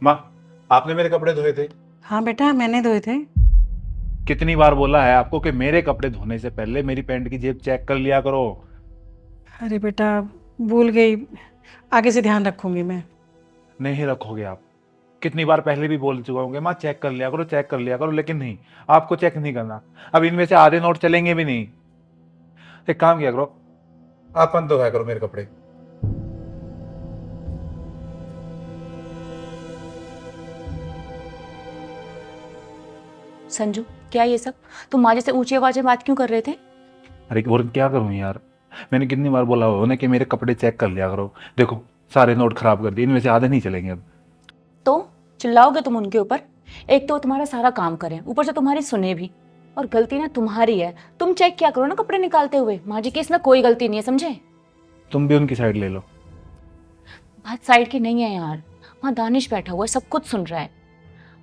माँ, आपने मेरे कपड़े धोए थे। हाँ बेटा, मैंने धोए थे। कितनी बार बोला है आपको कि मेरे कपड़े धोने से पहले मेरी पैंट की जेब चेक कर लिया करो। अरे बेटा, भूल गई। आगे से ध्यान रखूंगी मैं। नहीं रखोगे आप। कितनी बार पहले भी बोल चुका हूँ कि माँ चेक कर लिया करो, चेक कर लिया करो, लेकिन नहीं, आपको चेक नहीं करना। अब इनमें से आधे नोट चलेंगे भी नहीं। एक काम किया करो, आप मत धोया करो मेरे कपड़े। संजू, क्या ये सब? तुम माँ जी से ऊंची आवाज में बात क्यों कर रहे थे? अरे और क्या करूं यार, मैंने कितनी बार बोला उन्हें कि मेरे कपड़े चेक कर लिया करो। देखो, सारे नोट खराब कर दिए, इनमें से आधे नहीं चलेंगे अब। तो चिल्लाओगे तुम उनके ऊपर? एक तो वो तुम्हारा सारा काम करें, ऊपर से तुम्हारी सुने भी। और गलती ना तुम्हारी है। तुम चेक किया करो ना कपड़े निकालते हुए। माँ जी की इसमें कोई गलती नहीं है, समझे? तुम भी उनकी साइड ले लो। बात साइड की नहीं है यार। वहाँ दानिश बैठा हुआ है, सब कुछ सुन रहा है।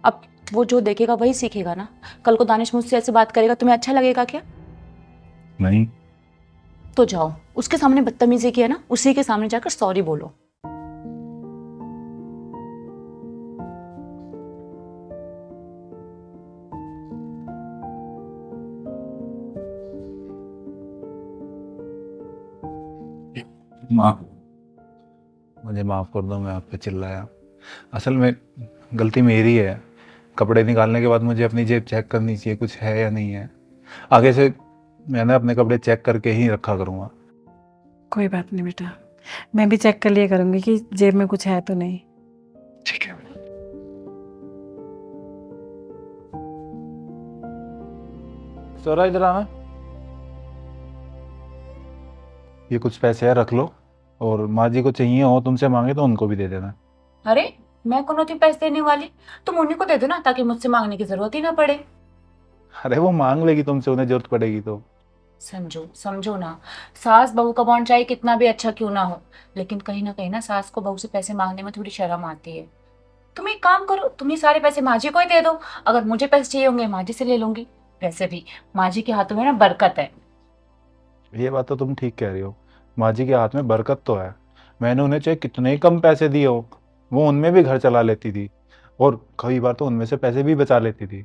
अब वो जो देखेगा वही सीखेगा ना। कल को दानिश मुझसे ऐसे बात करेगा, तुम्हें अच्छा लगेगा क्या? नहीं। तो जाओ, उसके सामने बदतमीजी की है ना, उसी के सामने जाकर सॉरी बोलो। माँ, मुझे माफ कर दो, मैं आप पे चिल्लाया। असल में गलती मेरी है। कपड़े निकालने के बाद मुझे अपनी जेब चेक करनी चाहिए कुछ है या नहीं है। आगे से मैं ना अपने कपड़े चेक करके ही रखा करूँगा। कोई बात नहीं बेटा, मैं भी चेक कर लिया करूंगी कि जेब में कुछ है तो नहीं। ठीक है। सोरा, इधर आना। ये कुछ पैसे है, रख लो। और माँ जी को चाहिए हो, तुमसे मांगे तो उनको भी दे देना। अरे, मैं कौन होती हूँ पैसे देने वाली? तुम उन्हीं को दे दो ना, ताकि मुझसे मांगने की जरूरत ही ना पड़े। अरे वो मांग लेगी तुमसे, उन्हें जरूरत पड़ेगी तो। समझो समझो ना। सास बहू का बॉन्ड चाहे कितना भी अच्छा क्यों ना हो, लेकिन कहीं ना सास को बहू से पैसे मांगने में थोड़ी शर्म आती है। तुम एक काम करो, तुम ये सारे पैसे माँ जी को ही दे दो। अगर मुझे पैसे चाहिए होंगे माँ जी से ले लूंगी। वैसे भी माँ जी के हाथों में ना बरकत है। ये बात तो तुम ठीक कह रही हो। माँ जी के हाथ में बरकत तो है। मैंने उन्हें चाहे कितने ही कम पैसे दिए हो, वो उनमें भी घर चला लेती थी। और कई बार तो उनमें से पैसे भी बचा लेती थी।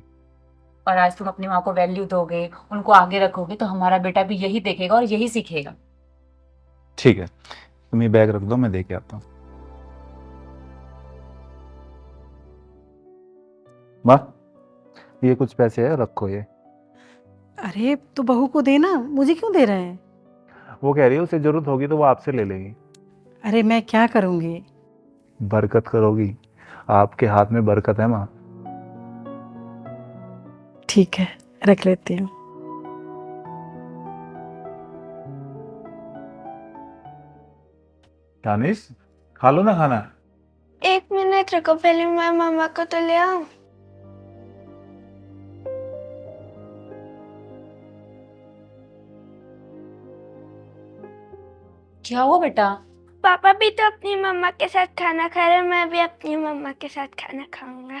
और आज तुम अपनी माँ को वैल्यू दोगे, उनको आगे रखोगे, तो हमारा बेटा भी यही देखेगा और यही सीखेगा। ठीक है, तुम ये बैग रख दो, मैं दे के आता हूँ। माँ, ये कुछ पैसे है, रखो ये। अरे तो बहू को देना, मुझे क्यों दे रहे हैं? वो कह रही है उसे जरूरत होगी तो वो आपसे ले लेगी। अरे मैं क्या करूंगी? बरकत करोगी, आपके हाथ में बरकत है माँ। ठीक है, रख लेती हूँ। दानिश, खा लो ना खाना। 1 मिनट रुको, पहले मैं मामा को तो ले आऊं। क्या हुआ बेटा? पापा भी तो अपनी मम्मा के साथ खाना खा रहे हैं, मैं भी अपनी मम्मा के साथ खाना खाऊंगा।